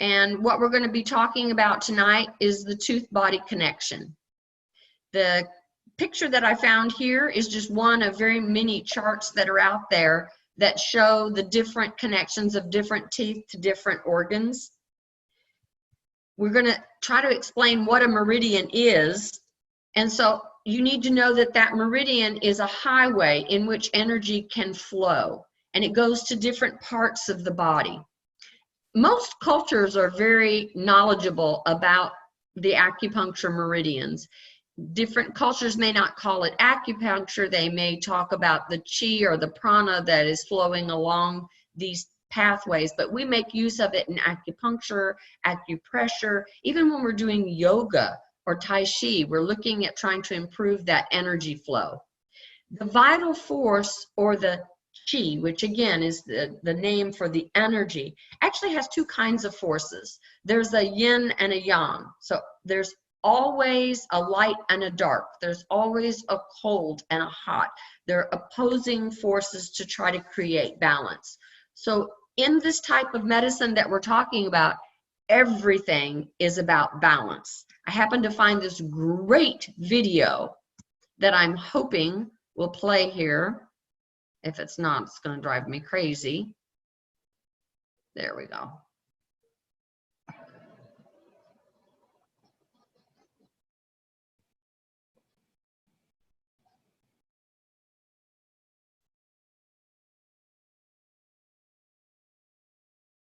And what we're going to be talking about tonight is the tooth-body connection. The picture that I found here is just one of very many charts that are out there that show the different connections of different teeth to different organs. We're going to try to explain what a meridian is. And so you need to know that that meridian is a highway in which energy can flow, and it goes to different parts of the body. Most cultures are very knowledgeable about the acupuncture meridians. Different cultures may not call it acupuncture. They may talk about the chi or the prana that is flowing along these pathways, but we make use of it in acupuncture, acupressure, even when we're doing yoga or tai chi, we're looking at trying to improve that energy flow. The vital force, or the chi, which again is the name for the energy, actually has two kinds of forces. There's a yin and a yang. So there's always a light and a dark. There's always a cold and a hot. They're opposing forces to try to create balance. So in this type of medicine that we're talking about, everything is about balance. I happen to find this great video that I'm hoping will play here. If it's not, it's going to drive me crazy. There we go.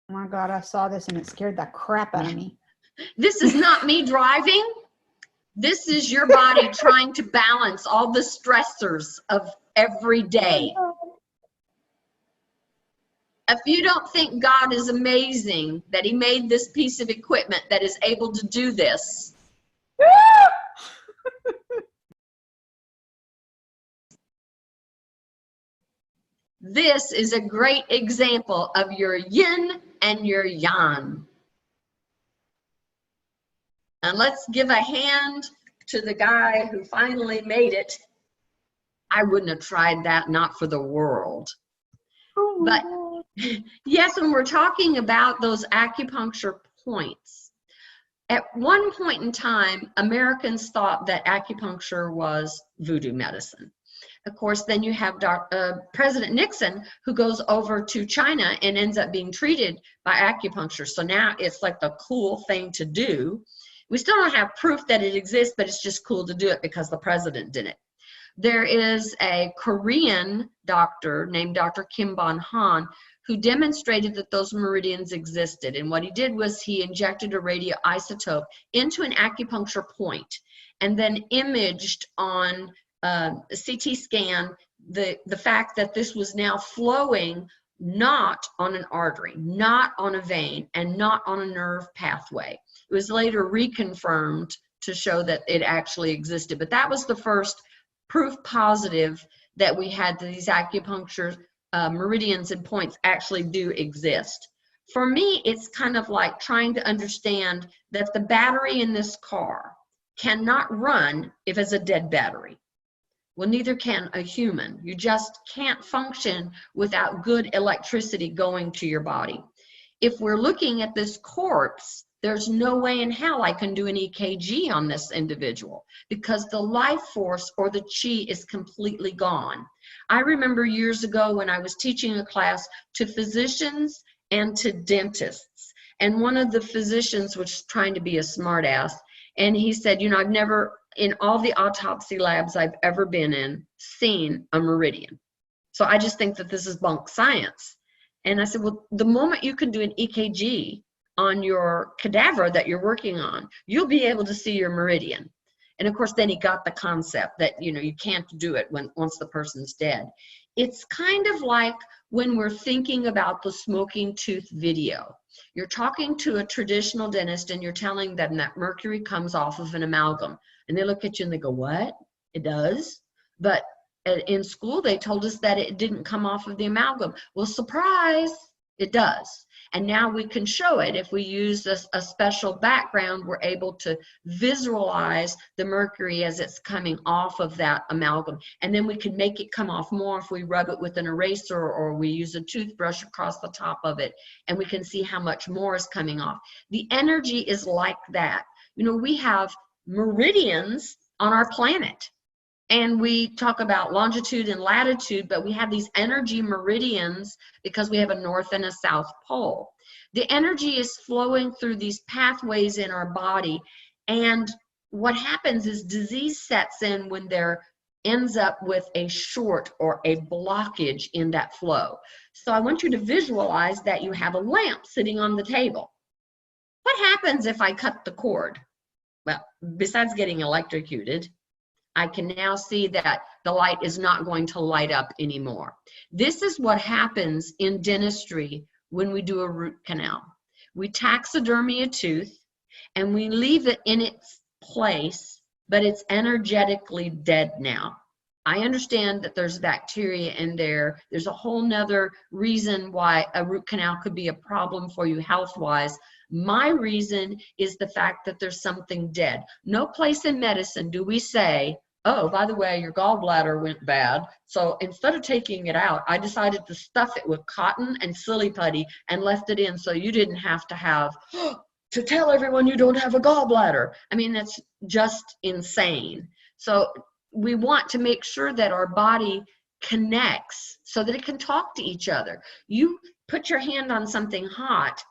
Oh my God, I saw this and it scared the crap out of me. This is not me driving. This is your body trying to balance all the stressors of every day. If you don't think God is amazing that he made this piece of equipment that is able to do this, this is a great example of your yin and your yang. And let's give a hand to the guy who finally made it. I wouldn't have tried that, not for the world. But yes, when we're talking about those acupuncture points, at one point in time, Americans thought that acupuncture was voodoo medicine. Of course, then you have President Nixon, who goes over to China and ends up being treated by acupuncture. So now it's like the cool thing to do. We still don't have proof that it exists, but it's just cool to do it because the president did it. There is a Korean doctor named Dr. Kim Bon Han who demonstrated that those meridians existed. And what he did was he injected a radioisotope into an acupuncture point and then imaged on a CT scan the fact that this was now flowing not on an artery, not on a vein, and not on a nerve pathway. It was later reconfirmed to show that it actually existed. But that was the first proof positive that we had that these acupuncture meridians and points actually do exist. For me, it's kind of like trying to understand that the battery in this car cannot run if it's a dead battery. Well, neither can a human. You just can't function without good electricity going to your body. If we're looking at this corpse, there's no way in hell I can do an EKG on this individual because the life force or the chi is completely gone. I remember years ago when I was teaching a class to physicians and to dentists, and one of the physicians was trying to be a smartass, and he said, you know, I've never, in all the autopsy labs I've ever been in, seen a meridian. So I just think that this is bunk science. And I said, well, the moment you can do an EKG on your cadaver that you're working on, you'll be able to see your meridian. And of course, then he got the concept that, you know, you can't do it once the person's dead. It's kind of like when we're thinking about the smoking tooth video. You're talking to a traditional dentist and you're telling them that mercury comes off of an amalgam. And they look at you and they go, what? It does? But in school, they told us that it didn't come off of the amalgam. Well, surprise, it does. And now we can show it. If we use a special background, we're able to visualize the mercury as it's coming off of that amalgam. And then we can make it come off more if we rub it with an eraser or we use a toothbrush across the top of it, and we can see how much more is coming off. The energy is like that. You know, we have meridians on our planet. And we talk about longitude and latitude, but we have these energy meridians because we have a north and a south pole. The energy is flowing through these pathways in our body, and what happens is disease sets in when there ends up with a short or a blockage in that flow. So I want you to visualize that you have a lamp sitting on the table. What happens if I cut the cord? Well, besides getting electrocuted, I can now see that the light is not going to light up anymore. This is what happens in dentistry when we do a root canal. We taxidermy a tooth and we leave it in its place, but it's energetically dead now. I understand that there's bacteria in there. There's a whole nother reason why a root canal could be a problem for you health-wise. My reason is the fact that there's something dead. No place in medicine do we say, oh, by the way, your gallbladder went bad, so instead of taking it out, I decided to stuff it with cotton and silly putty and left it in so you didn't have to tell everyone you don't have a gallbladder. I mean, that's just insane. So we want to make sure that our body connects so that it can talk to each other. You put your hand on something hot,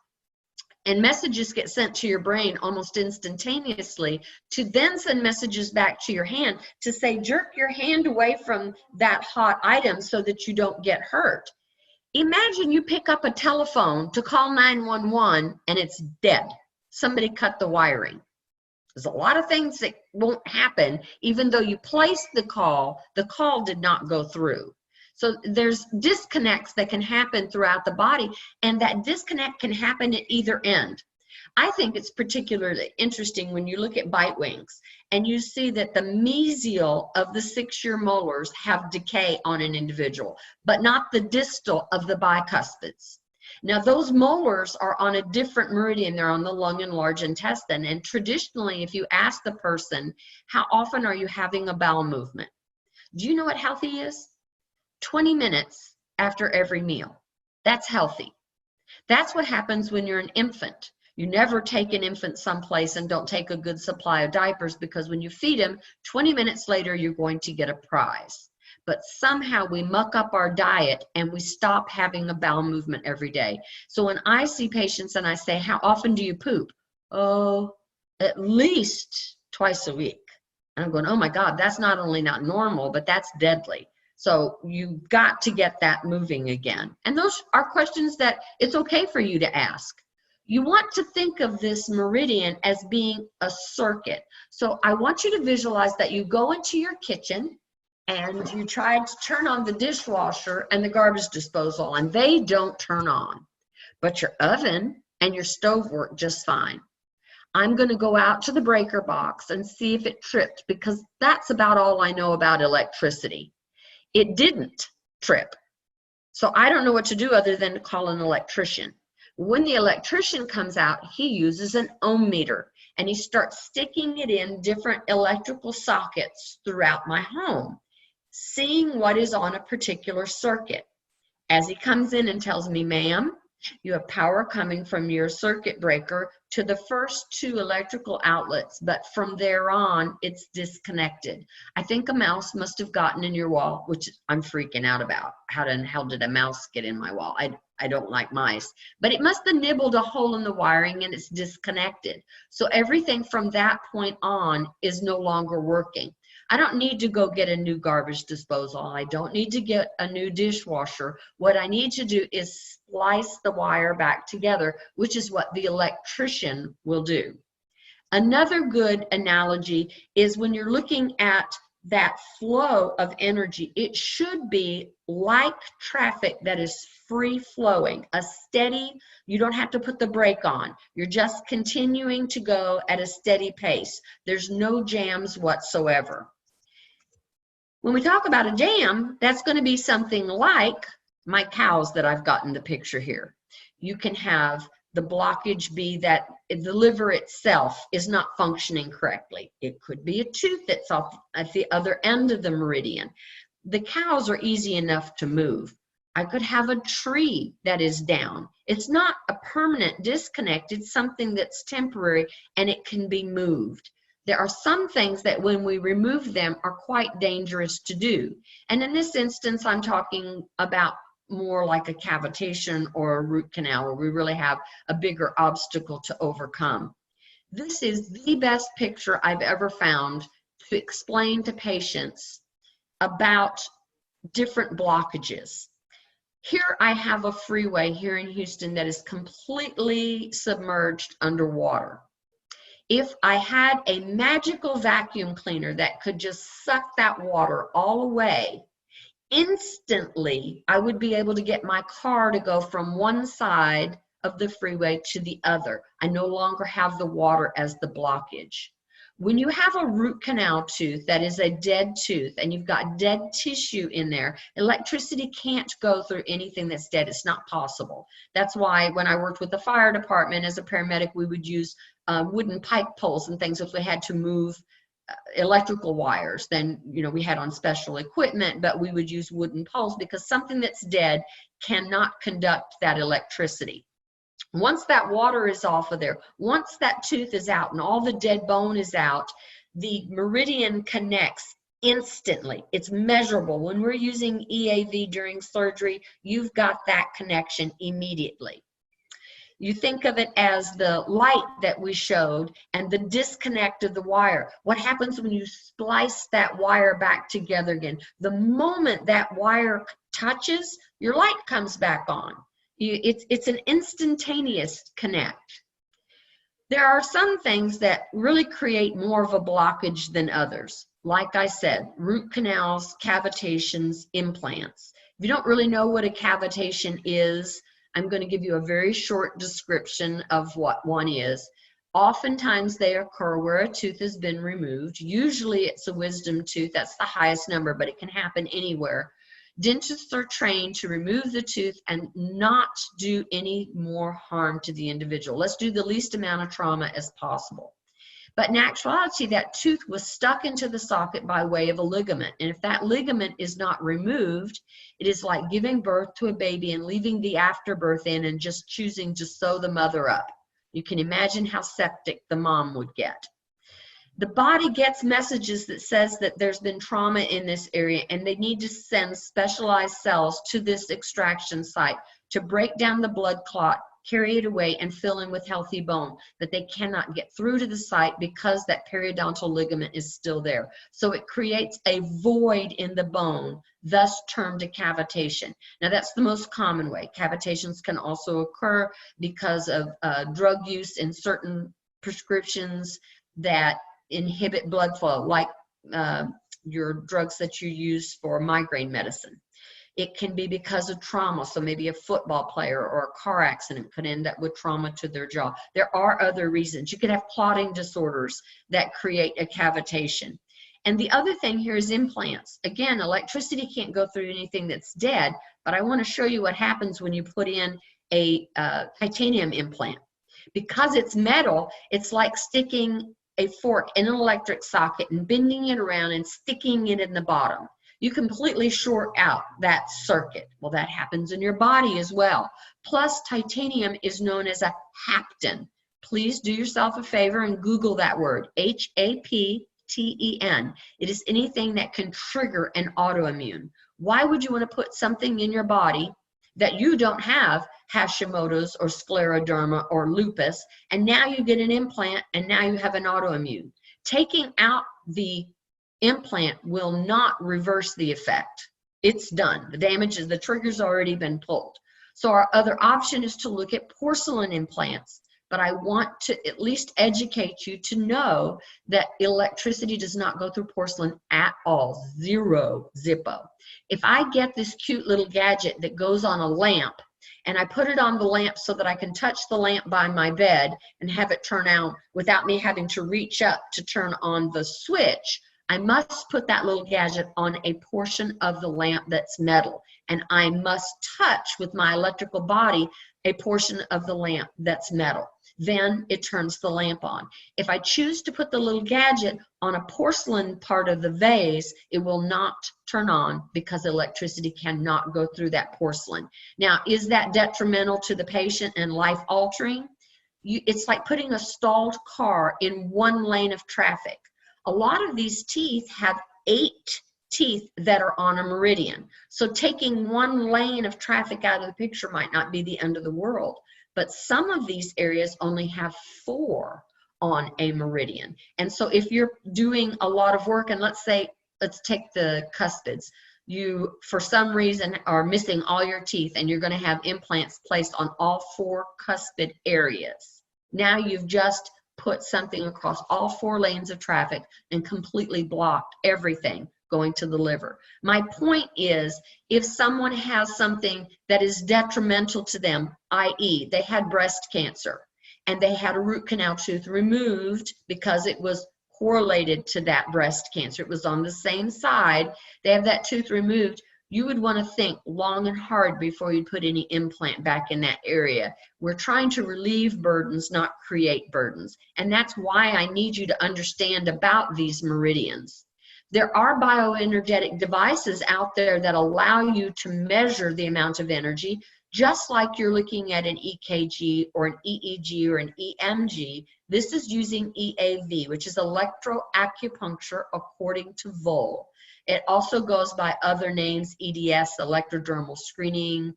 and messages get sent to your brain almost instantaneously to then send messages back to your hand to say, jerk your hand away from that hot item so that you don't get hurt. Imagine you pick up a telephone to call 911 and it's dead. Somebody cut the wiring. There's a lot of things that won't happen even though you placed the call did not go through. So there's disconnects that can happen throughout the body, and that disconnect can happen at either end. I think it's particularly interesting when you look at bite wings and you see that the mesial of the 6-year molars have decay on an individual, but not the distal of the bicuspids. Now, those molars are on a different meridian. They're on the lung and large intestine. And traditionally, if you ask the person, how often are you having a bowel movement? Do you know what healthy is? 20 minutes after every meal. That's healthy. That's what happens when you're an infant. You never take an infant someplace and don't take a good supply of diapers, because when you feed him, 20 minutes later, you're going to get a prize. But somehow we muck up our diet and we stop having a bowel movement every day. So when I see patients and I say, how often do you poop? Oh, at least twice a week. And I'm going, oh my God, that's not only not normal, but that's deadly. So you've got to get that moving again. And those are questions that it's okay for you to ask. You want to think of this meridian as being a circuit. So I want you to visualize that you go into your kitchen and you try to turn on the dishwasher and the garbage disposal, and they don't turn on. But your oven and your stove work just fine. I'm going to go out to the breaker box and see if it tripped, because that's about all I know about electricity. It didn't trip. So I don't know what to do other than to call an electrician. When the electrician comes out, he uses an ohm meter and he starts sticking it in different electrical sockets throughout my home, seeing what is on a particular circuit. As he comes in and tells me, ma'am, you have power coming from your circuit breaker to the first 2 electrical outlets, but from there on, it's disconnected. I think a mouse must have gotten in your wall, which I'm freaking out about. How the hell did a mouse get in my wall? I don't like mice. But it must have nibbled a hole in the wiring and it's disconnected. So everything from that point on is no longer working. I don't need to go get a new garbage disposal. I don't need to get a new dishwasher. What I need to do is splice the wire back together, which is what the electrician will do. Another good analogy is when you're looking at that flow of energy, it should be like traffic that is free flowing, a steady, you don't have to put the brake on. You're just continuing to go at a steady pace. There's no jams whatsoever. When we talk about a jam, that's going to be something like my cows that I've got in the picture here. You can have the blockage be that the liver itself is not functioning correctly. It could be a tooth that's off at the other end of the meridian. The canals are easy enough to move. I could have a tree that is down. It's not a permanent disconnect. It's something that's temporary and it can be moved. There are some things that when we remove them are quite dangerous to do. And in this instance, I'm talking about more like a cavitation or a root canal where we really have a bigger obstacle to overcome. This is the best picture I've ever found to explain to patients about different blockages. Here I have a freeway here in Houston that is completely submerged underwater. If I had a magical vacuum cleaner that could just suck that water all away, instantly I would be able to get my car to go from one side of the freeway to the other. I no longer have the water as the blockage. When you have a root canal tooth that is a dead tooth and you've got dead tissue in there, electricity can't go through anything that's dead. It's not possible. That's why when I worked with the fire department as a paramedic, we would use wooden pike poles and things if we had to move electrical wires. Then, you know, we had on special equipment, but we would use wooden poles because something that's dead cannot conduct that electricity. Once that water is off of there, once that tooth is out and all the dead bone is out, the meridian connects instantly. It's measurable. When we're using EAV during surgery, you've got that connection immediately. You think of it as the light that we showed and the disconnect of the wire. What happens when you splice that wire back together again? The moment that wire touches, your light comes back on. It's an instantaneous connect. There are some things that really create more of a blockage than others. Like I said, root canals, cavitations, implants. If you don't really know what a cavitation is, I'm going to give you a very short description of what one is. Oftentimes they occur where a tooth has been removed. Usually it's a wisdom tooth. That's the highest number, but it can happen anywhere. Dentists are trained to remove the tooth and not do any more harm to the individual. Let's do the least amount of trauma as possible. But in actuality, that tooth was stuck into the socket by way of a ligament. And if that ligament is not removed, it is like giving birth to a baby and leaving the afterbirth in and just choosing to sew the mother up. You can imagine how septic the mom would get. The body gets messages that says that there's been trauma in this area and they need to send specialized cells to this extraction site to break down the blood clot, carry it away, and fill in with healthy bone that they cannot get through to the site because that periodontal ligament is still there. So it creates a void in the bone, thus termed a cavitation. Now that's the most common way. Cavitations can also occur because of drug use in certain prescriptions that inhibit blood flow, like your drugs that you use for migraine medicine. It can be because of trauma, so maybe a football player or a car accident could end up with trauma to their jaw. There are other reasons. You could have clotting disorders that create a cavitation. And the other thing here is implants. Again, electricity can't go through anything that's dead, but I want to show you what happens when you put in a titanium implant. Because it's metal, it's like sticking a fork in an electric socket and bending it around and sticking it in the bottom. You completely short out that circuit. Well, that happens in your body as well. Plus, titanium is known as a hapten. Please do yourself a favor and Google that word, H-A-P-T-E-N. It is anything that can trigger an autoimmune. Why would you want to put something in your body that you don't have Hashimoto's or scleroderma or lupus, and now you get an implant and now you have an autoimmune? Taking out the implant will not reverse the effect. It's done. The damage is, the trigger's already been pulled. So our other option is to look at porcelain implants. But I want to at least educate you to know that electricity does not go through porcelain at all. Zero, zippo. If I get this cute little gadget that goes on a lamp and I put it on the lamp so that I can touch the lamp by my bed and have it turn on without me having to reach up to turn on the switch, I must put that little gadget on a portion of the lamp that's metal. And I must touch with my electrical body a portion of the lamp that's metal. Then it turns the lamp on. If I choose to put the little gadget on a porcelain part of the vase, it will not turn on because electricity cannot go through that porcelain. Now, is that detrimental to the patient and life-altering? It's like putting a stalled car in one lane of traffic. A lot of these teeth have 8 teeth that are on a meridian. So taking one lane of traffic out of the picture might not be the end of the world. But some of these areas only have 4 on a meridian. And so if you're doing a lot of work, and let's take the cuspids, you for some reason are missing all your teeth and you're going to have implants placed on all 4 cuspid areas. Now you've just put something across all 4 lanes of traffic and completely blocked everything going to the liver. My point is, if someone has something that is detrimental to them, i.e. they had breast cancer and they had a root canal tooth removed because it was correlated to that breast cancer, it was on the same side, they have that tooth removed, you would want to think long and hard before you put any implant back in that area. We're trying to relieve burdens, not create burdens. And that's why I need you to understand about these meridians. There are bioenergetic devices out there that allow you to measure the amount of energy, just like you're looking at an EKG or an EEG or an EMG. This is using EAV, which is electroacupuncture according to Vol. It also goes by other names, EDS, electrodermal screening,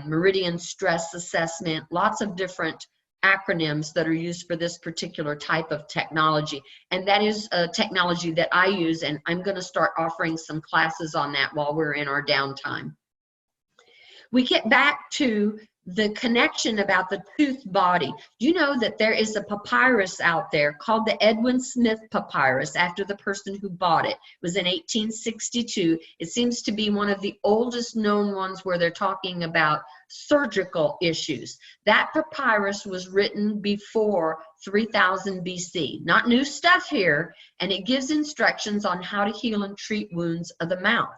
meridian stress assessment, lots of different acronyms that are used for this particular type of technology. And that is a technology that I use, and I'm going to start offering some classes on that while we're in our downtime. We get back to the connection about the tooth body. You know that there is a papyrus out there called the Edwin Smith papyrus after the person who bought it. It was in 1862. It seems to be one of the oldest known ones where they're talking about surgical issues. That papyrus was written before 3000 BC. Not new stuff here, and it gives instructions on how to heal and treat wounds of the mouth.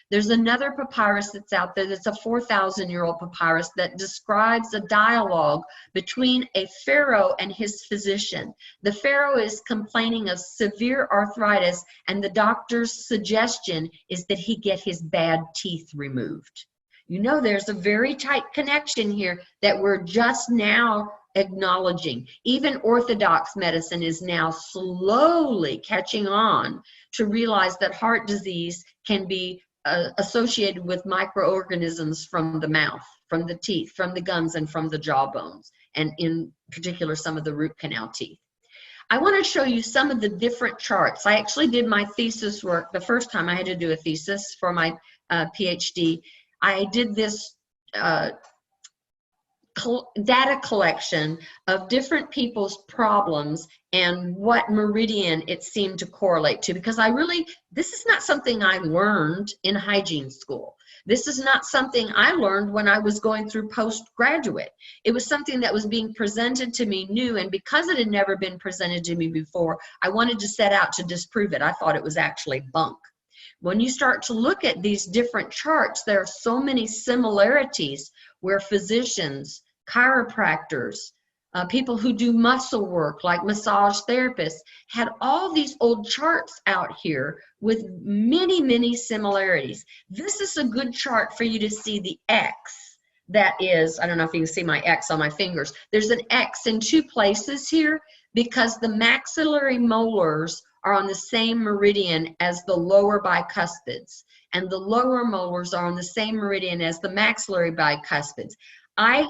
There's another papyrus that's out there that's a 4,000-year-old papyrus that describes a dialogue between a pharaoh and his physician. The pharaoh is complaining of severe arthritis, and the doctor's suggestion is that he get his bad teeth removed. You know, there's a very tight connection here that we're just now acknowledging. Even orthodox medicine is now slowly catching on to realize that heart disease can be associated with microorganisms from the mouth, from the teeth, from the gums, and from the jawbones, and in particular some of the root canal teeth. I want to show you some of the different charts. I actually did my thesis work the first time I had to do a thesis for my PhD. I did this data collection of different people's problems and what meridian it seemed to correlate to, because this is not something I learned in hygiene school. This is not something I learned when I was going through postgraduate. It was something that was being presented to me new, and because it had never been presented to me before, I wanted to set out to disprove it. I thought it was actually bunk. When you start to look at these different charts, there are so many similarities where physicians, chiropractors, people who do muscle work like massage therapists had all these old charts out here with many, many similarities. This is a good chart for you to see the X. That is, I don't know if you can see my X on my fingers. There's an X in 2 places here because the maxillary molars are on the same meridian as the lower bicuspids, and the lower molars are on the same meridian as the maxillary bicuspids. I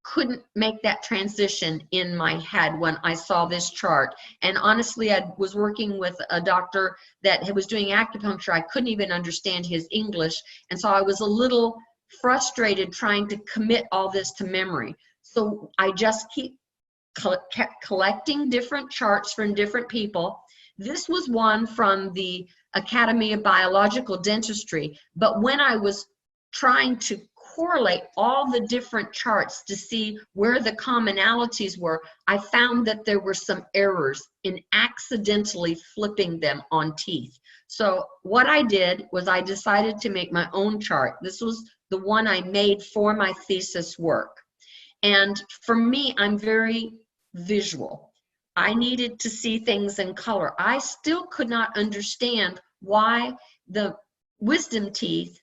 couldn't make that transition in my head when I saw this chart, and honestly I was working with a doctor that was doing acupuncture. I couldn't even understand his English, and so I was a little frustrated trying to commit all this to memory. So I just kept collecting different charts from different people. This was one from the Academy of Biological Dentistry, but when I was trying to correlate all the different charts to see where the commonalities were, I found that there were some errors in accidentally flipping them on teeth. So what I did was I decided to make my own chart. This was the one I made for my thesis work. And for me, I'm very visual. I needed to see things in color. I still could not understand why the wisdom teeth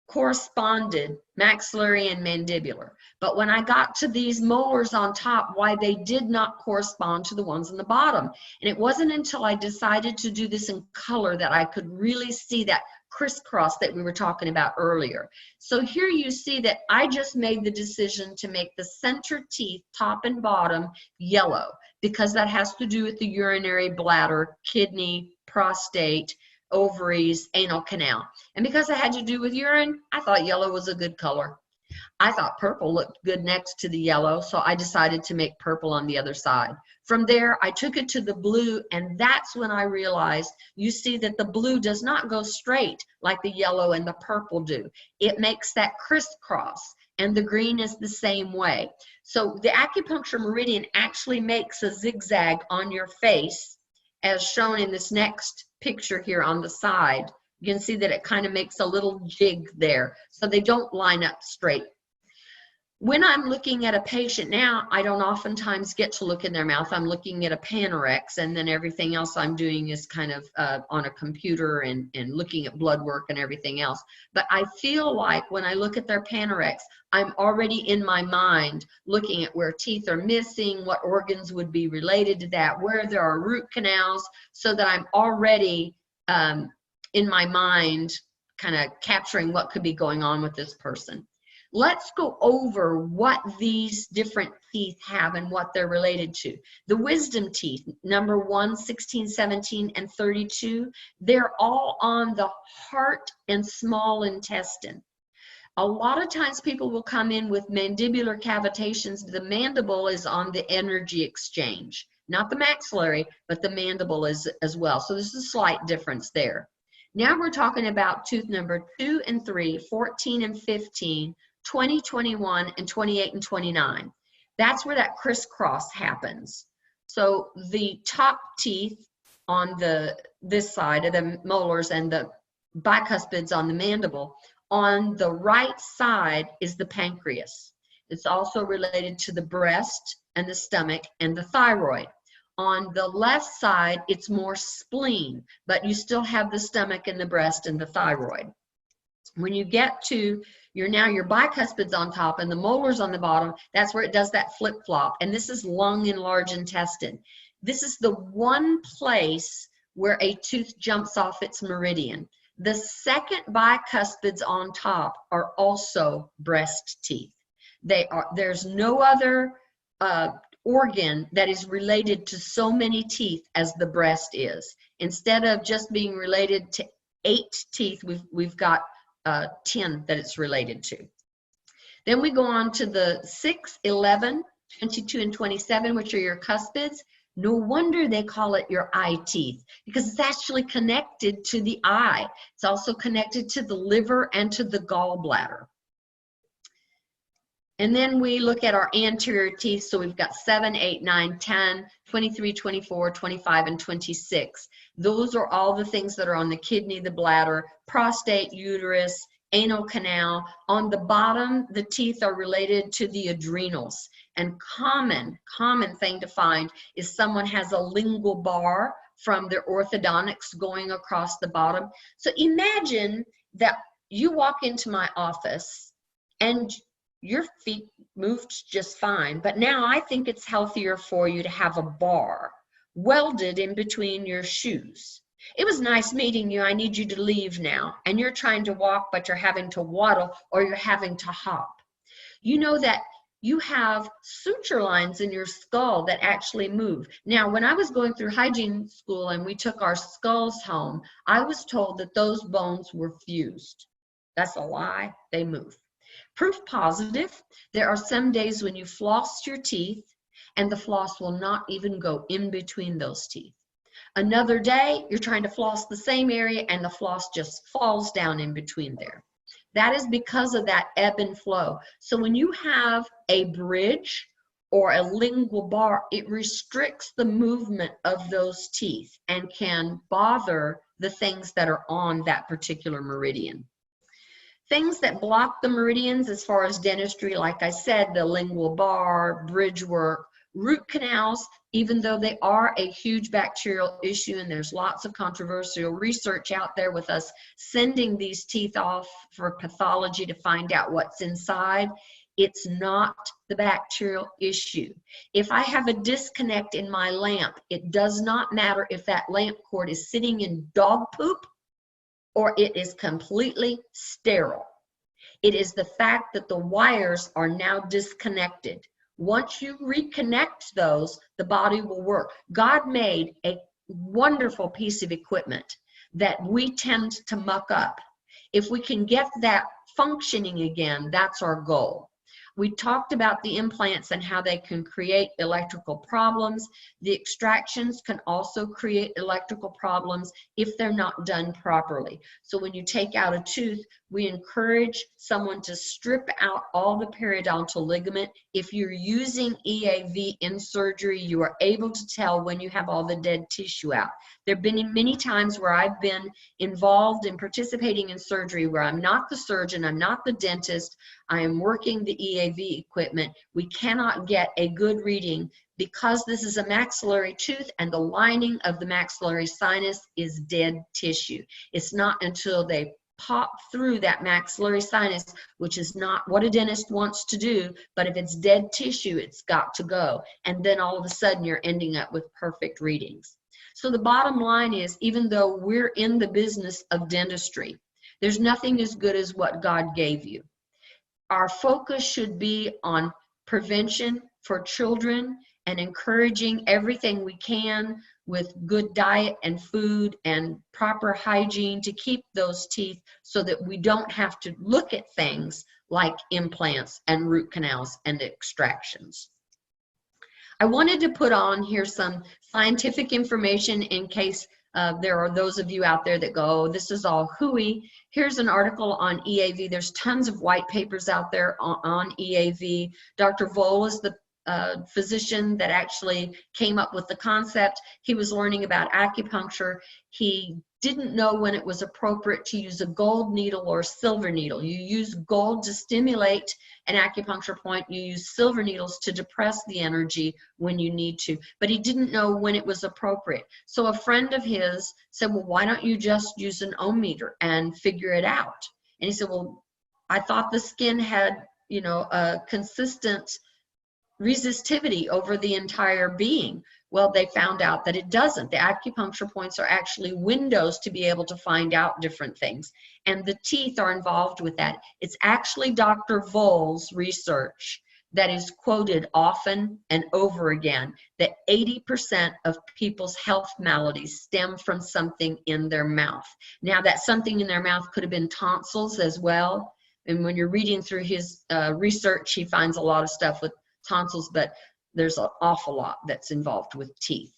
corresponded, maxillary and mandibular. But when I got to these molars on top, why they did not correspond to the ones on the bottom. And it wasn't until I decided to do this in color that I could really see that crisscross that we were talking about earlier. So here you see that I just made the decision to make the center teeth, top and bottom, yellow, because that has to do with the urinary bladder, kidney, prostate, ovaries, anal canal. And because I had to do with urine, I thought yellow was a good color. I thought purple looked good next to the yellow, so I decided to make purple on the other side. From there, I took it to the blue, and that's when I realized, you see that the blue does not go straight like the yellow and the purple do. It makes that crisscross, and the green is the same way. So the acupuncture meridian actually makes a zigzag on your face, as shown in this next picture here on the side. You can see that it kind of makes a little jig there, so they don't line up straight. When I'm looking at a patient now, I don't oftentimes get to look in their mouth. I'm looking at a panorex, and then everything else I'm doing is kind of on a computer and looking at blood work and everything else. But I feel like when I look at their panorex, I'm already in my mind looking at where teeth are missing, what organs would be related to that, where there are root canals, so that I'm already in my mind kind of capturing what could be going on with this person. Let's go over what these different teeth have and what they're related to. The wisdom teeth, number 1, 16, 17, and 32, they're all on the heart and small intestine. A lot of times people will come in with mandibular cavitations. The mandible is on the energy exchange, not the maxillary, but the mandible is as well. So there's a slight difference there. Now we're talking about tooth number 2 and 3, 14 and 15, 20, 21, and 28 and 29. That's where that crisscross happens. So the top teeth on this side of the molars and the bicuspids on the mandible, on the right side is the pancreas. It's also related to the breast and the stomach and the thyroid. On the left side, it's more spleen, but you still have the stomach and the breast and the thyroid. When you get to your bicuspids on top and the molars on the bottom, that's where it does that flip-flop. And this is lung and large intestine. This is the one place where a tooth jumps off its meridian. The second bicuspids on top are also breast teeth. There's no other organ that is related to so many teeth as the breast is. Instead of just being related to 8 teeth, we've got 10 that it's related to. Then we go on to the 6, 11, 22, and 27, which are your cuspids. No wonder they call it your eye teeth, because it's actually connected to the eye. It's also connected to the liver and to the gallbladder. And then we look at our anterior teeth. So we've got 7, 8, 9, 10, 23, 24, 25, and 26. Those are all the things that are on the kidney, the bladder, prostate, uterus, anal canal. On the bottom, the teeth are related to the adrenals. And common thing to find is someone has a lingual bar from their orthodontics going across the bottom. So imagine that you walk into my office and your feet moved just fine, but now I think it's healthier for you to have a bar welded in between your shoes. It was nice meeting you. I need you to leave now. And you're trying to walk, but you're having to waddle or you're having to hop. You know that you have suture lines in your skull that actually move. Now, when I was going through hygiene school and we took our skulls home, I was told that those bones were fused. That's a lie. They move. Proof positive, there are some days when you floss your teeth and the floss will not even go in between those teeth. Another day, you're trying to floss the same area and the floss just falls down in between there. That is because of that ebb and flow. So when you have a bridge or a lingual bar, it restricts the movement of those teeth and can bother the things that are on that particular meridian. Things that block the meridians as far as dentistry, like I said, the lingual bar, bridge work, root canals, even though they are a huge bacterial issue and there's lots of controversial research out there with us sending these teeth off for pathology to find out what's inside, it's not the bacterial issue. If I have a disconnect in my lamp, it does not matter if that lamp cord is sitting in dog poop or it is completely sterile. It is the fact that the wires are now disconnected. Once you reconnect those, the body will work. God made a wonderful piece of equipment that we tend to muck up. If we can get that functioning again, that's our goal. We talked about the implants and how they can create electrical problems. The extractions can also create electrical problems if they're not done properly. So when you take out a tooth, we encourage someone to strip out all the periodontal ligament. If you're using EAV in surgery, you are able to tell when you have all the dead tissue out. There have been many times where I've been involved in participating in surgery where I'm not the surgeon, I'm not the dentist, I am working the EAV equipment. We cannot get a good reading because this is a maxillary tooth and the lining of the maxillary sinus is dead tissue. It's not until they pop through that maxillary sinus, which is not what a dentist wants to do, but if it's dead tissue, it's got to go. And then all of a sudden you're ending up with perfect readings. So the bottom line is, even though we're in the business of dentistry, there's nothing as good as what God gave you. Our focus should be on prevention for children and encouraging everything we can with good diet and food and proper hygiene to keep those teeth so that we don't have to look at things like implants and root canals and extractions. I wanted to put on here some scientific information in case there are those of you out there that go, oh, this is all hooey. Here's an article on EAV. There's tons of white papers out there on EAV. Dr. Vole is the physician that actually came up with the concept. He was learning about acupuncture. He didn't know when it was appropriate to use a gold needle or a silver needle. You use gold to stimulate an acupuncture point. You use silver needles to depress the energy when you need to. But he didn't know when it was appropriate. So a friend of his said, well, why don't you just use an ohm meter and figure it out? And he said, well, I thought the skin had, you know, a consistent resistivity over the entire being. Well, they found out that it doesn't. The acupuncture points are actually windows to be able to find out different things. And the teeth are involved with that. It's actually Dr. Vole's research that is quoted often and over again, that 80% of people's health maladies stem from something in their mouth. Now, that something in their mouth could have been tonsils as well. And when you're reading through his research, he finds a lot of stuff with tonsils, but there's an awful lot that's involved with teeth.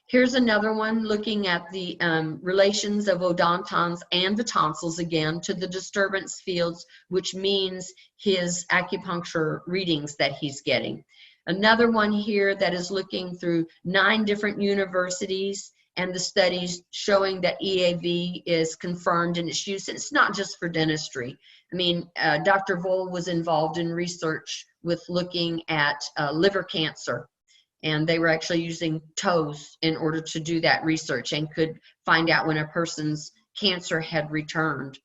Here's another one looking at the relations of odontons and the tonsils again to the disturbance fields, which means his acupuncture readings that he's getting. Another one here that is looking through 9 different universities and the studies showing that EAV is confirmed in its use. And it's not just for dentistry. I mean, Dr. Vole was involved in research with looking at liver cancer, and they were actually using toes in order to do that research and could find out when a person's cancer had returned.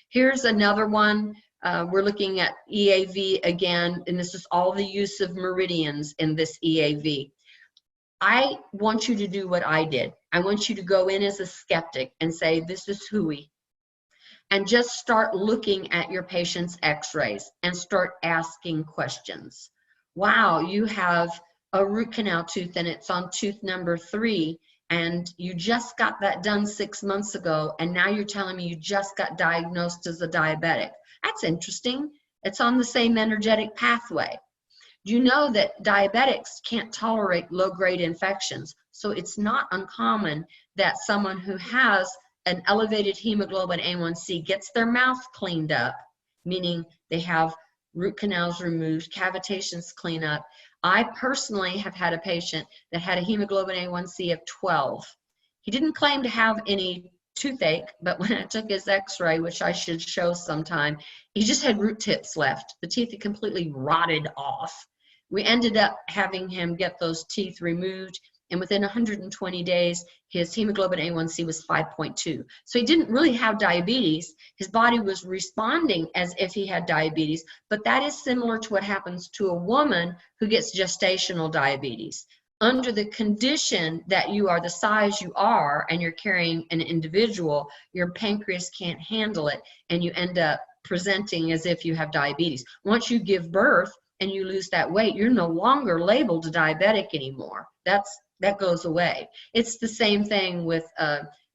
Here's another one. We're looking at EAV again, and this is all the use of meridians in this EAV. I want you to do what I did. I want you to go in as a skeptic and say, this is hooey. And just start looking at your patient's x-rays and start asking questions. Wow, you have a root canal tooth and it's on tooth number 3 and you just got that done 6 months ago and now you're telling me you just got diagnosed as a diabetic. That's interesting. It's on the same energetic pathway. You know that diabetics can't tolerate low-grade infections, so it's not uncommon that someone who has an elevated hemoglobin A1C gets their mouth cleaned up, meaning they have root canals removed, cavitations clean up. I personally have had a patient that had a hemoglobin A1C of 12. He didn't claim to have any toothache, but when I took his x-ray, which I should show sometime, he just had root tips left. The teeth had completely rotted off. We ended up having him get those teeth removed, and within 120 days, his hemoglobin A1C was 5.2. So he didn't really have diabetes. His body was responding as if he had diabetes, but that is similar to what happens to a woman who gets gestational diabetes. Under the condition that you are the size you are and you're carrying an individual, your pancreas can't handle it, and you end up presenting as if you have diabetes. Once you give birth and you lose that weight, you're no longer labeled diabetic anymore. That goes away. It's the same thing with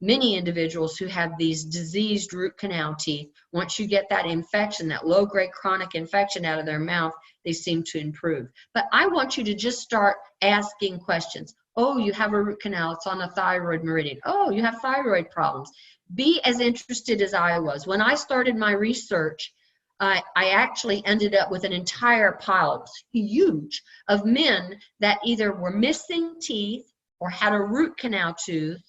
many individuals who have these diseased root canal teeth. Once you get that infection, that low-grade chronic infection out of their mouth, they seem to improve. But I want you to just start asking questions. Oh, you have a root canal. It's on the thyroid meridian. Oh, you have thyroid problems. Be as interested as I was. When I started my research, I actually ended up with an entire pile, huge, of men that either were missing teeth or had a root canal tooth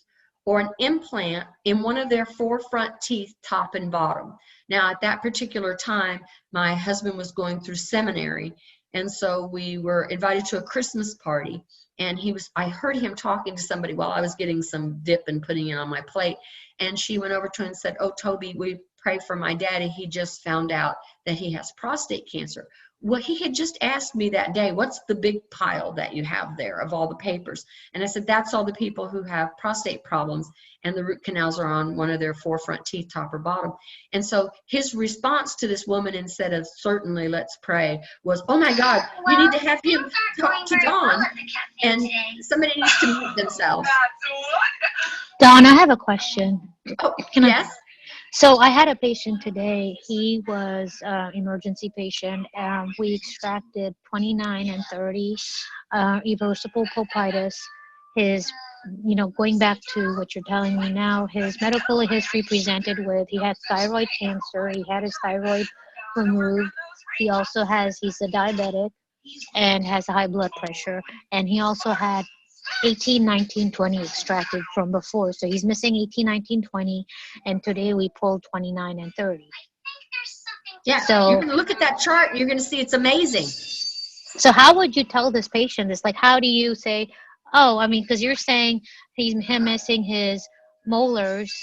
or an implant in one of their 4 front teeth, top and bottom. Now, at that particular time, my husband was going through seminary, and so we were invited to a Christmas party, and I heard him talking to somebody while I was getting some dip and putting it on my plate, and she went over to him and said, "Oh, Toby, we pray for my daddy. He just found out that he has prostate cancer." Well, he had just asked me that day, "What's the big pile that you have there of all the papers?" And I said, "That's all the people who have prostate problems, and the root canals are on one of their 4 front teeth, top or bottom." And so his response to this woman, instead of "Certainly, let's pray," was, "Oh my God, we need to have him talk to Dawn, and somebody needs to mute themselves." Dawn, I have a question. Oh, Yes? So I had a patient today. He was an emergency patient. We extracted 29 and 30 irreversible pulpitis. His, going back to what you're telling me now, his medical history presented with, he had thyroid cancer. He had his thyroid removed. He's a diabetic and has high blood pressure. And he also had 18, 19, 20 extracted from before. So he's missing 18, 19, 20, and today we pulled 29 and 30. Yeah, so you're going to look at that chart and you're going to see it's amazing. So how would you tell this patient this? Like, how do you say, because you're saying him missing his molars,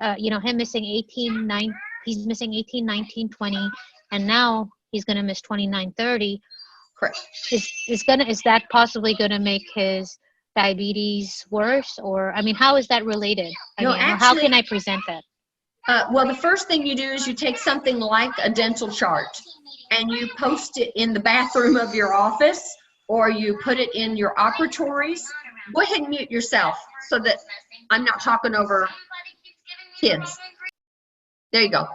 him missing 18, 9, he's missing 18, 19, 20, and now he's going to miss 29, 30. Correct. Is that possibly going to make his diabetes worse? Or, how is that related? How can I present that? Well, the first thing you do is you take something like a dental chart and you post it in the bathroom of your office, or you put it in your operatories. Go ahead and mute yourself so that I'm not talking over kids. There you go.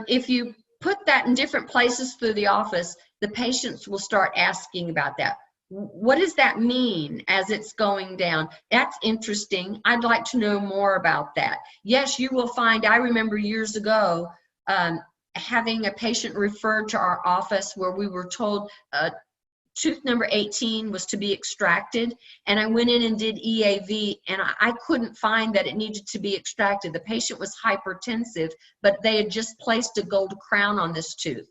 If you put that in different places through the office, the patients will start asking about that. What does that mean as it's going down? That's interesting. I'd like to know more about that. Yes, you will find, I remember years ago having a patient referred to our office where we were told tooth number 18 was to be extracted, and I went in and did EAV, and I couldn't find that it needed to be extracted. The patient was hypertensive, but they had just placed a gold crown on this tooth.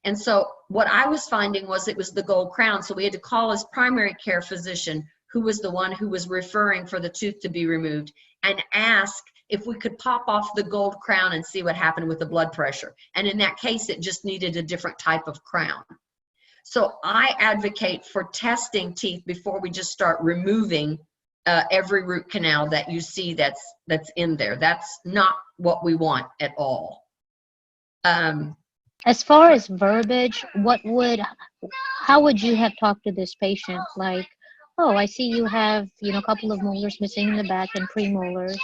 And so what I was finding was it was the gold crown, so we had to call his primary care physician, who was the one who was referring for the tooth to be removed, and ask if we could pop off the gold crown and see what happened with the blood pressure. And in that case, it just needed a different type of crown. So I advocate for testing teeth before we just start removing every root canal that you see that's in there. That's not what we want at all. As far as verbiage, how would you have talked to this patient? Like, "Oh, I see you have, a couple of molars missing in the back and premolars."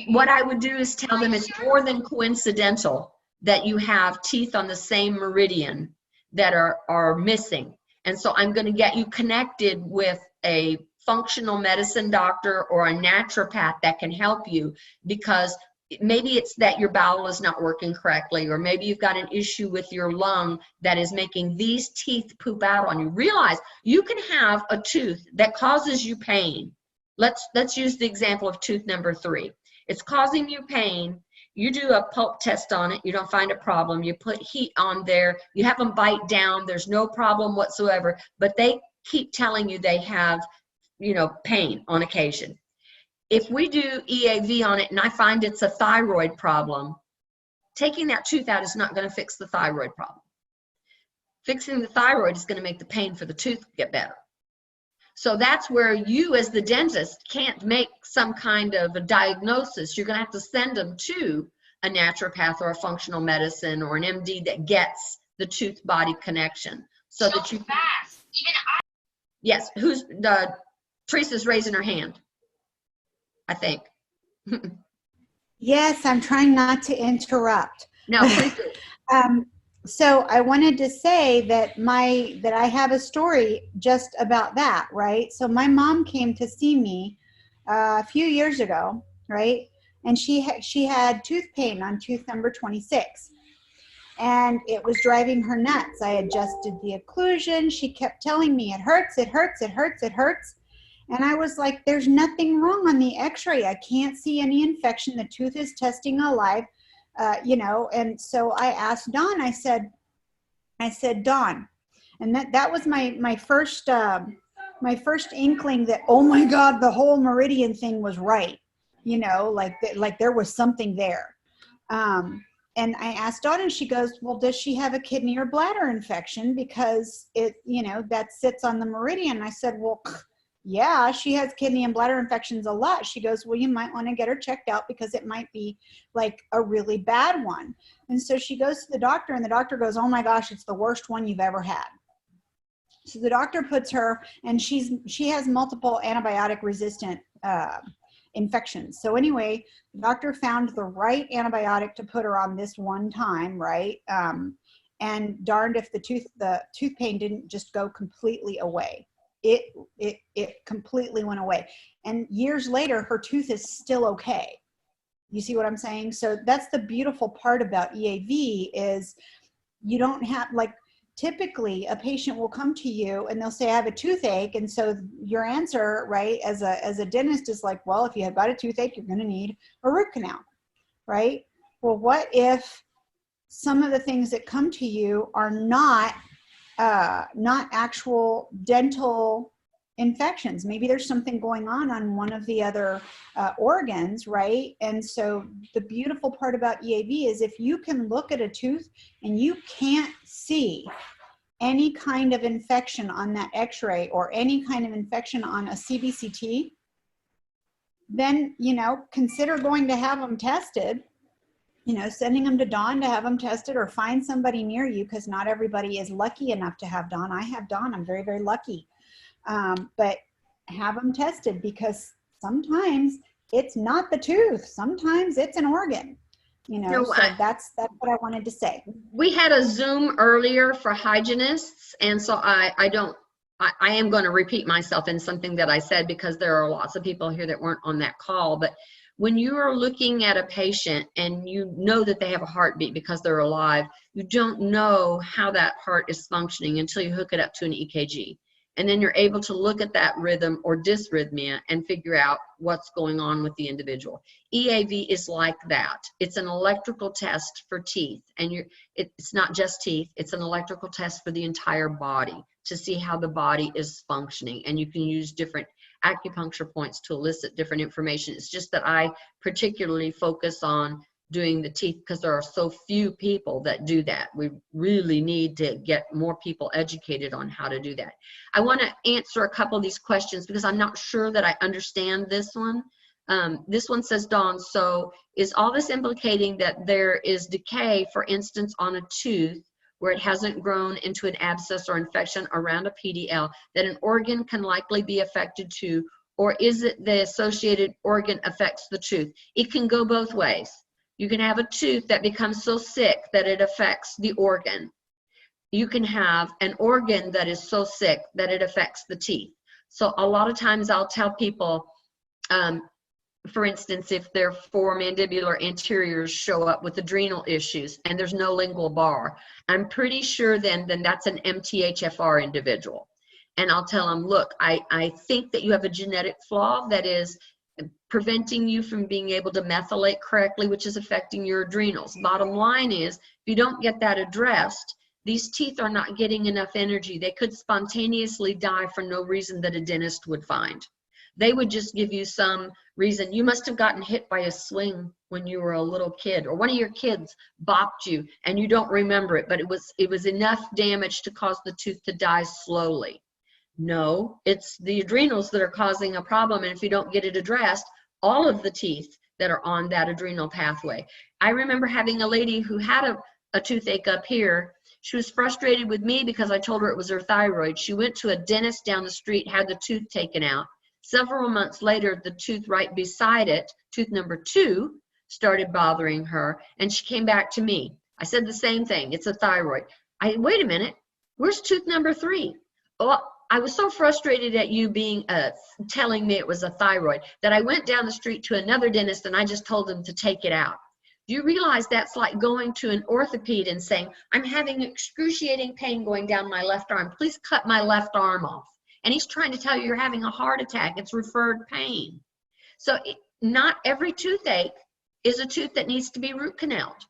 What I would do is tell them it's more than coincidental that you have teeth on the same meridian that are missing. And so I'm going to get you connected with a functional medicine doctor or a naturopath that can help you, because maybe it's that your bowel is not working correctly, or maybe you've got an issue with your lung that is making these teeth poop out on you. Realize you can have a tooth that causes you pain. Let's use the example of tooth number 3. it's causing you pain. You do a pulp test on it, you don't find a problem, you put heat on there, you have them bite down, there's no problem whatsoever, but they keep telling you they have, you know, pain on occasion. If we do EAV on it and I find it's a thyroid problem, taking that tooth out is not going to fix the thyroid problem. Fixing the thyroid is going to make the pain for the tooth get better. So that's where you as the dentist can't make some kind of a diagnosis. You're going to have to send them to a naturopath or a functional medicine or an MD that gets the tooth body connection. So that you fast. Yes, who's Teresa's raising her hand, I think. Yes, I'm trying not to interrupt. No, please do. So I wanted to say that I have a story just about that, right? So my mom came to see me a few years ago, right? And she had tooth pain on tooth number 26. And it was driving her nuts. I adjusted the occlusion. She kept telling me, it hurts, it hurts, it hurts, it hurts. And I was like, there's nothing wrong on the x-ray. I can't see any infection. The tooth is testing alive. You know, and so I asked Dawn, I said, Dawn, and that was my first inkling that, oh my God, the whole Meridian thing was right. You know, like there was something there. And I asked Dawn and she goes, well, does she have a kidney or bladder infection? Because it, you know, that sits on the Meridian. And I said, well, yeah, she has kidney and bladder infections a lot. She goes, well, you might want to get her checked out because it might be like a really bad one. And so she goes to the doctor and the doctor goes, oh my gosh, it's the worst one you've ever had. So the doctor puts her, and she has multiple antibiotic resistant infections. So anyway, the doctor found the right antibiotic to put her on this one time, right? And darned if the tooth pain didn't just go completely away. It completely went away. And years later, her tooth is still okay. You see what I'm saying? So that's the beautiful part about EAV is you don't have, like, typically a patient will come to you and they'll say, I have a toothache. And so your answer, right, as a dentist is like, well, if you have got a toothache, you're going to need a root canal, right? Well, what if some of the things that come to you are not actual dental infections? Maybe there's something going on one of the other organs, right? And so the beautiful part about EAV is if you can look at a tooth and you can't see any kind of infection on that x-ray or any kind of infection on a CBCT, then, you know, consider going to have them tested. You know, sending them to Dawn to have them tested, or find somebody near you, because not everybody is lucky enough to have Dawn. I have Dawn. I'm very, very lucky. But have them tested, because sometimes it's not the tooth. Sometimes it's an organ. You know, so that's what I wanted to say. We had a Zoom earlier for hygienists, and so I am going to repeat myself in something that I said, because there are lots of people here that weren't on that call. But when you are looking at a patient and you know that they have a heartbeat because they're alive, you don't know how that heart is functioning until you hook it up to an EKG. And then you're able to look at that rhythm or dysrhythmia and figure out what's going on with the individual. EAV is like that. It's an electrical test for teeth. And it's not just teeth, it's an electrical test for the entire body to see how the body is functioning. And you can use different acupuncture points to elicit different information. It's just that I particularly focus on doing the teeth because there are so few people that do that. We really need to get more people educated on how to do that. I want to answer a couple of these questions because I'm not sure that I understand this one. This one says, Dawn, so is all this implicating that there is decay, for instance, on a tooth where it hasn't grown into an abscess or infection around a PDL, that an organ can likely be affected too, or is it the associated organ affects the tooth? It can go both ways. You can have a tooth that becomes so sick that it affects the organ. You can have an organ that is so sick that it affects the teeth. So a lot of times I'll tell people, for instance, if their foramandibular anteriors show up with adrenal issues and there's no lingual bar, I'm pretty sure then that's an MTHFR individual. And I'll tell them, look, I think that you have a genetic flaw that is preventing you from being able to methylate correctly, which is affecting your adrenals. Bottom line is, if you don't get that addressed, these teeth are not getting enough energy. They could spontaneously die for no reason that a dentist would find. They would just give you some reason. You must have gotten hit by a swing when you were a little kid, or one of your kids bopped you and you don't remember it, but it was enough damage to cause the tooth to die slowly. No, it's the adrenals that are causing a problem, and if you don't get it addressed, all of the teeth that are on that adrenal pathway. I remember having a lady who had a toothache up here. She was frustrated with me because I told her it was her thyroid. She went to a dentist down the street, had the tooth taken out. Several months later, the tooth right beside it, tooth number 2, started bothering her, and she came back to me. I said the same thing, it's a thyroid. Wait a minute, where's tooth number 3? Oh, I was so frustrated at you being telling me it was a thyroid that I went down the street to another dentist and I just told him to take it out. Do you realize that's like going to an orthoped and saying, I'm having excruciating pain going down my left arm. Please cut my left arm off. And he's trying to tell you you're having a heart attack. It's referred pain. So not every toothache is a tooth that needs to be root canaled.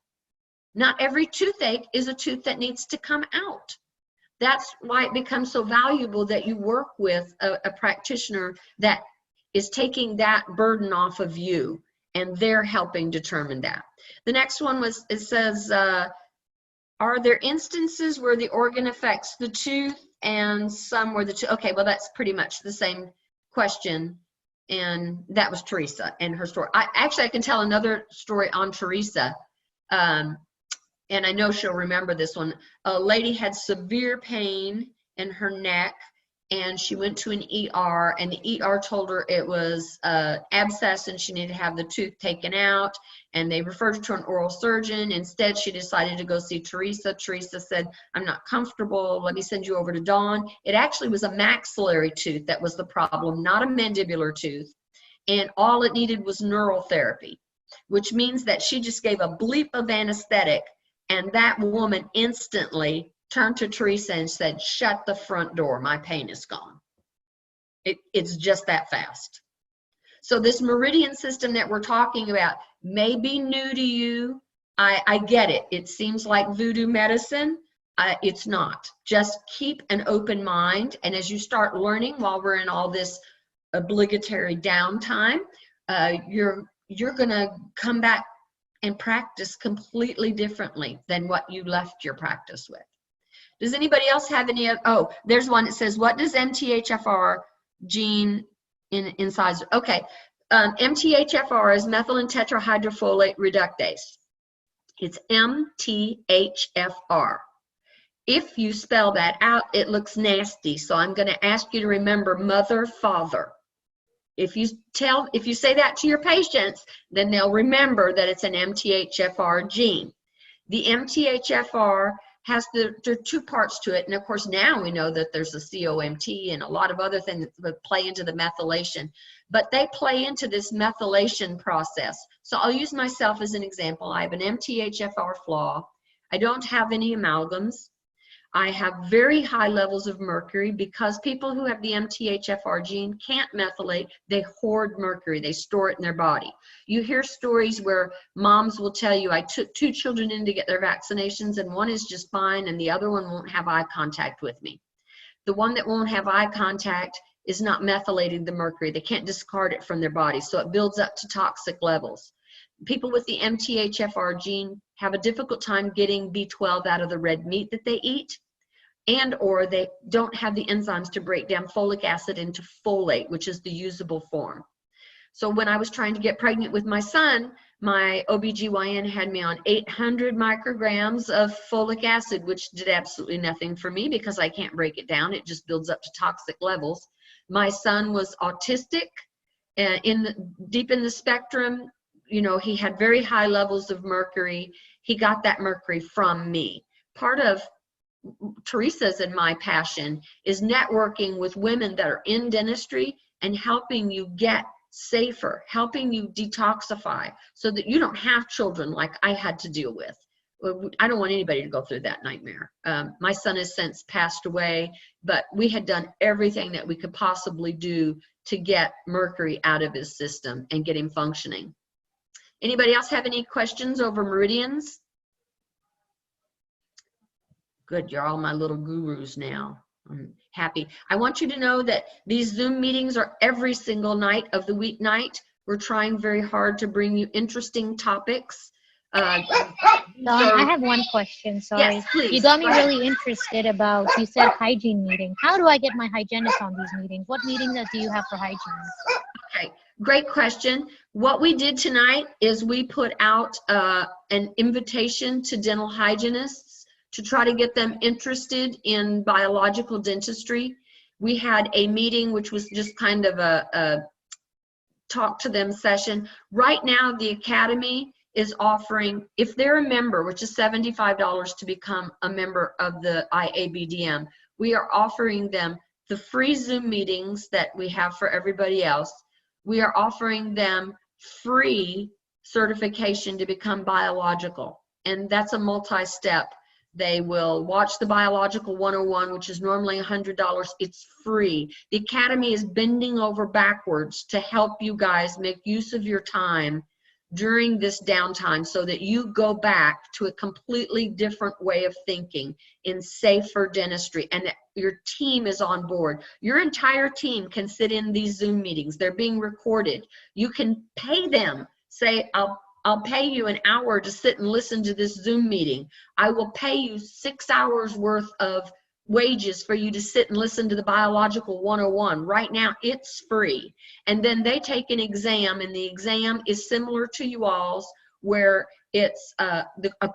Not every toothache is a tooth that needs to come out. That's why it becomes so valuable that you work with a practitioner that is taking that burden off of you, and they're helping determine that. The next one was, it says, are there instances where the organ affects the tooth and some where the tooth? Okay, well, that's pretty much the same question. And that was Teresa and her story. I can tell another story on Teresa. And I know she'll remember this one. A lady had severe pain in her neck, and she went to an ER, and the ER told her it was abscess and she needed to have the tooth taken out, and they referred her to an oral surgeon. Instead, she decided to go see Teresa. Teresa said, I'm not comfortable, let me send you over to Dawn. It actually was a maxillary tooth that was the problem, not a mandibular tooth, and all it needed was neural therapy, which means that she just gave a bleep of anesthetic, and that woman instantly turned to Teresa and said, shut the front door, my pain is gone. It's just that fast. So this Meridian system that we're talking about may be new to you. I get it. It seems like voodoo medicine. It's not. Just keep an open mind, and as you start learning while we're in all this obligatory downtime, you're gonna come back and practice completely differently than what you left your practice with. Does anybody else have any? Oh, there's one that says, what does MTHFR gene inside? Okay, MTHFR is methylene tetrahydrofolate reductase. It's MTHFR. If you spell that out, it looks nasty, so I'm going to ask you to remember mother, father. If you say that to your patients, then they'll remember that it's an MTHFR gene. The MTHFR there are 2 parts to it, and of course now we know that there's a COMT and a lot of other things that play into the methylation, but they play into this methylation process. So I'll use myself as an example. I have an MTHFR flaw. I don't have any amalgams. I have very high levels of mercury because people who have the MTHFR gene can't methylate. They hoard mercury. They store it in their body. You hear stories where moms will tell you, I took 2 children in to get their vaccinations, and one is just fine and the other one won't have eye contact with me. The one that won't have eye contact is not methylating the mercury. They can't discard it from their body, so it builds up to toxic levels. People with the MTHFR gene have a difficult time getting B12 out of the red meat that they eat, and or they don't have the enzymes to break down folic acid into folate, which is the usable form. So when I was trying to get pregnant with my son, my OBGYN had me on 800 micrograms of folic acid, which did absolutely nothing for me because I can't break it down. It just builds up to toxic levels. My son was autistic, deep in the spectrum. You know, he had very high levels of mercury. He got that mercury from me. Part of Teresa's and my passion is networking with women that are in dentistry and helping you get safer, helping you detoxify so that you don't have children like I had to deal with. I don't want anybody to go through that nightmare. My son has since passed away, but we had done everything that we could possibly do to get mercury out of his system and get him functioning. Anybody else have any questions over meridians? Good, you're all my little gurus now. I'm happy. I want you to know that these Zoom meetings are every single night of the weeknight. We're trying very hard to bring you interesting topics. Dawn, I have one question. Sorry. Yes, please. You got me really interested about, you said hygiene meeting. How do I get my hygienist on these meetings? What meetings do you have for hygiene? Okay, great question. What we did tonight is we put out an invitation to dental hygienists to try to get them interested in biological dentistry. We had a meeting which was just kind of a talk to them session. Right now, the Academy is offering, if they're a member, which is $75 to become a member of the IABDM, we are offering them the free Zoom meetings that we have for everybody else. We are offering them free certification to become biological, and that's a multi-step. They will watch the Biological 101, which is normally $100. It's free. The Academy is bending over backwards to help you guys make use of your time during this downtime so that you go back to a completely different way of thinking in safer dentistry, and that your team is on board. Your entire team can sit in these Zoom meetings. They're being recorded. You can pay them. Say, I'll pay you an hour to sit and listen to this Zoom meeting. I will pay you 6 hours worth of wages for you to sit and listen to the Biological 101. Right now, it's free. And then they take an exam, and the exam is similar to you all's, where it's a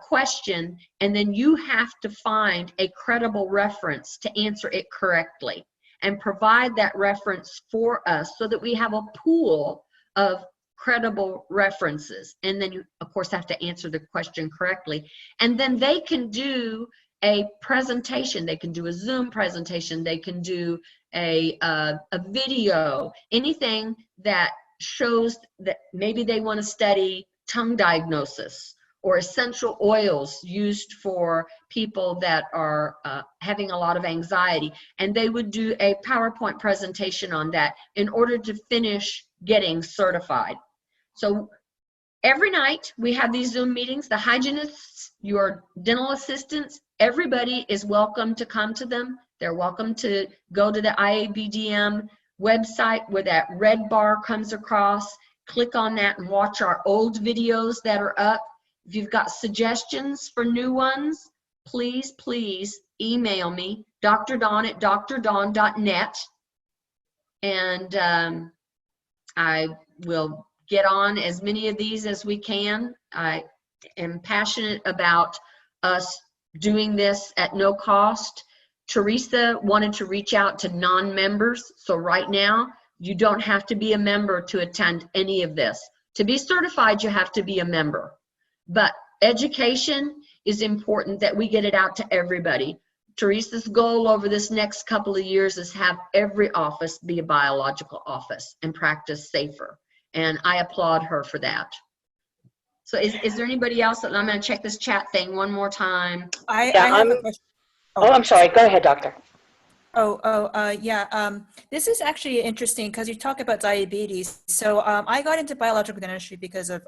question, and then you have to find a credible reference to answer it correctly and provide that reference for us so that we have a pool of credible references. And then you, of course, have to answer the question correctly. And then they can do a presentation. They can do a Zoom presentation. They can do a video, anything that shows that maybe they want to study tongue diagnosis or essential oils used for people that are having a lot of anxiety. And they would do a PowerPoint presentation on that in order to finish getting certified. So every night we have these Zoom meetings. The hygienists, your dental assistants, everybody is welcome to come to them. They're welcome to go to the IABDM website where that red bar comes across. Click on that and watch our old videos that are up. If you've got suggestions for new ones, please, please email me, drdawn@drdawn.net, and I will get on as many of these as we can. I am passionate about us doing this at no cost. Teresa wanted to reach out to non-members, so right now you don't have to be a member to attend any of this. To be certified, you have to be a member. But education is important, that we get it out to everybody. Teresa's goal over this next couple of years is have every office be a biological office and practice safer. And I applaud her for that. So is there anybody else that, I'm going to check this chat thing one more time. I have a question. Oh, I'm sorry. Go ahead, doctor. This is actually interesting because you talk about diabetes. So I got into biological dentistry because of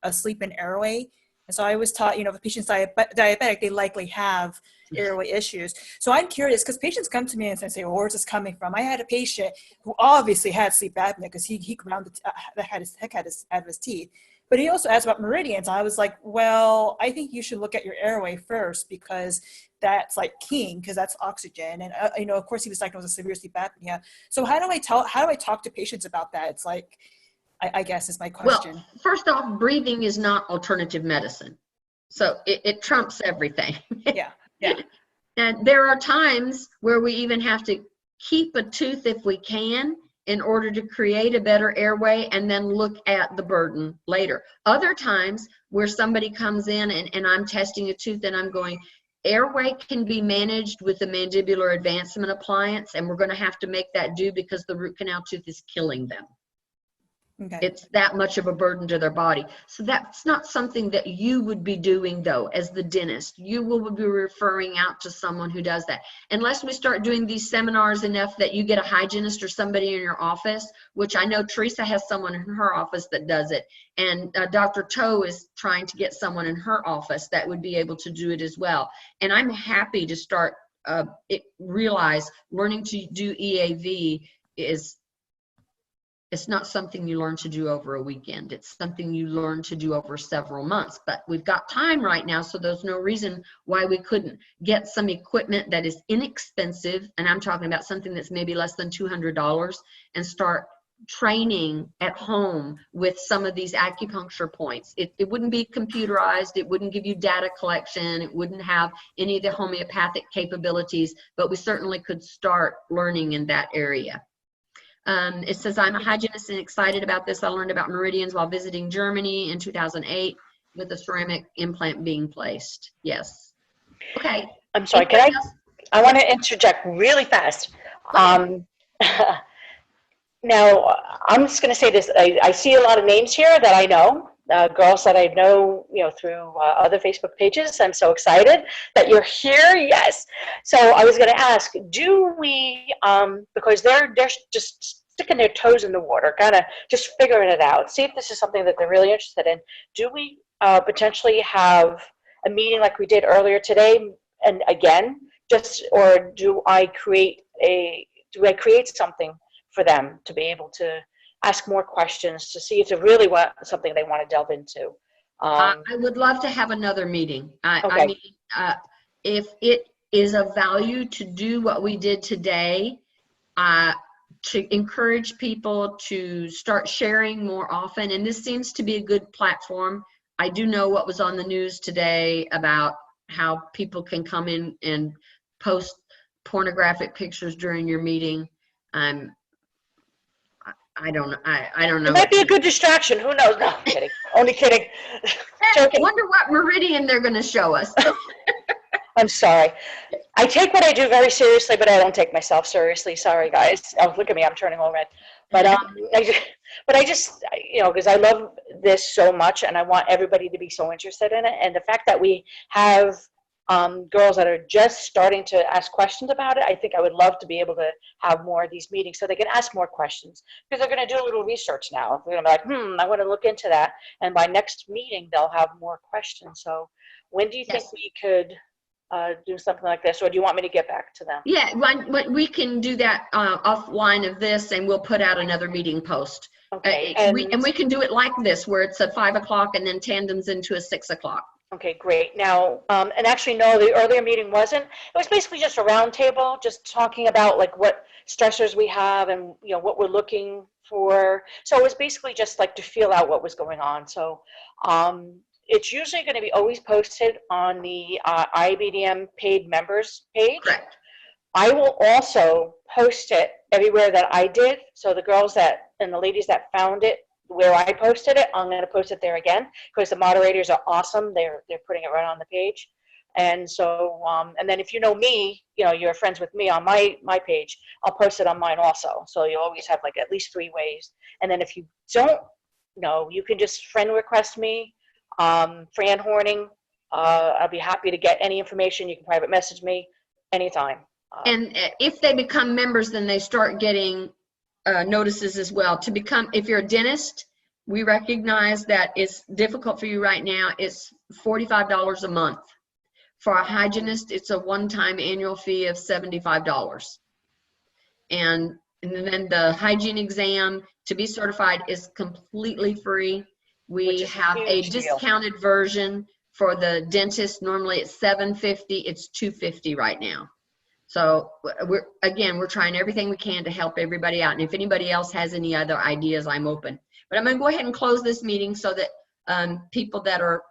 a sleep and airway. And so I was taught, if a patient's diabetic, they likely have airway issues. So I'm curious because patients come to me and say, well, where's this coming from? I had a patient who obviously had sleep apnea because he ground the heck out of his teeth. But he also asked about meridians. I was like, well, I think you should look at your airway first because that's like king, because that's oxygen. And of course, he was diagnosed with severe sleep apnea. So how do I talk to patients about that? It's like, I guess is my question. Well, first off, breathing is not alternative medicine, so it trumps everything. Yeah. And there are times where we even have to keep a tooth if we can, in order to create a better airway, and then look at the burden later. Other times where somebody comes in and I'm testing a tooth and I'm going, airway can be managed with the mandibular advancement appliance, and we're going to have to make that do because the root canal tooth is killing them. Okay. It's that much of a burden to their body. So that's not something that you would be doing, though, as the dentist. You will be referring out to someone who does that. Unless we start doing these seminars enough that you get a hygienist or somebody in your office, which I know Teresa has someone in her office that does it. And Dr. Toe is trying to get someone in her office that would be able to do it as well. And I'm happy to start, realize learning to do EAV is, it's not something you learn to do over a weekend. It's something you learn to do over several months. But we've got time right now, so there's no reason why we couldn't get some equipment that is inexpensive, and I'm talking about something that's maybe less than $200, and start training at home with some of these acupuncture points. It wouldn't be computerized. It wouldn't give you data collection. It wouldn't have any of the homeopathic capabilities, but we certainly could start learning in that area. It says, I'm a hygienist and excited about this. I learned about Meridians while visiting Germany in 2008 with a ceramic implant being placed. Yes. Okay. I'm sorry, I want to interject really fast. Now, I'm just going to say this. I see a lot of names here that I know, girls that I know, through other Facebook pages. I'm so excited that you're here. Yes. So I was going to ask, do we, because they're just sticking their toes in the water, kind of just figuring it out, see if this is something that they're really interested in. Do we potentially have a meeting like we did earlier today? And again, or do I create something for them to be able to ask more questions to see if they really want something they want to delve into? I would love to have another meeting. Okay. I mean, if it is of value to do what we did today, to encourage people to start sharing more often, and this seems to be a good platform. I do know what was on the news today about how people can come in and post pornographic pictures during your meeting. I don't know. It might be a good distraction. Who knows? No, I'm kidding. Only kidding. I wonder what Meridian they're going to show us. I'm sorry. I take what I do very seriously, but I don't take myself seriously. Sorry, guys. Oh, look at me. I'm turning all red. But I just, because I love this so much, and I want everybody to be so interested in it. And the fact that we have girls that are just starting to ask questions about it, I think I would love to be able to have more of these meetings so they can ask more questions, because they're going to do a little research now. They're going to be like, I want to look into that. And by next meeting, they'll have more questions. So when do you think we could do something like this, or do you want me to get back to them? Yeah, we can do that offline of this, and we'll put out another meeting post. Okay. And we can do it like this, where it's at 5 o'clock and then tandems into a 6 o'clock. Okay, great. Now, and actually, no, the earlier meeting wasn't. It was basically just a round table, just talking about like what stressors we have and what we're looking for. So it was basically just like to feel out what was going on. So it's usually going to be always posted on the IABDM paid members page. Correct. I will also post it everywhere that I did. So the girls and the ladies that found it where I posted it, I'm going to post it there again, because the moderators are awesome. They're putting it right on the page. And so, and then if you know me, you're friends with me on my page, I'll post it on mine also. So you always have like at least 3 ways. And then if you don't know, you can just friend request me, Fran Horning. I'll be happy to get any information. You can private message me anytime. And if they become members, then they start getting notices as well. If you're a dentist, we recognize that it's difficult for you right now. It's $45 a month. For a hygienist, it's a one-time annual fee of $75. And then the hygiene exam to be certified is completely free. We have a discounted version for the dentist. Normally it's $750. It's $250 right now. So we're trying everything we can to help everybody out. And if anybody else has any other ideas, I'm open. But I'm going to go ahead and close this meeting so that people that are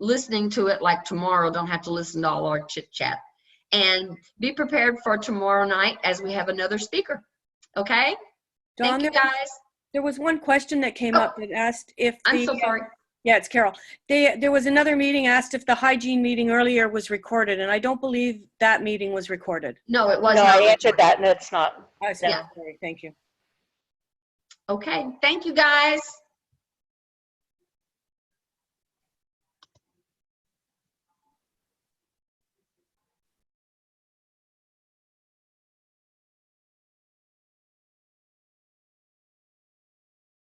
listening to it like tomorrow don't have to listen to all our chit chat. And be prepared for tomorrow night as we have another speaker. Okay? Dawn, Thank you, guys. There was one question that came up that asked if I'm so sorry. Yeah, it's Carol. There was another meeting asked if the hygiene meeting earlier was recorded, and I don't believe that meeting was recorded. No, it was No, not. I answered that, and it's not. I said, Yeah. okay, thank you. Okay, thank you guys.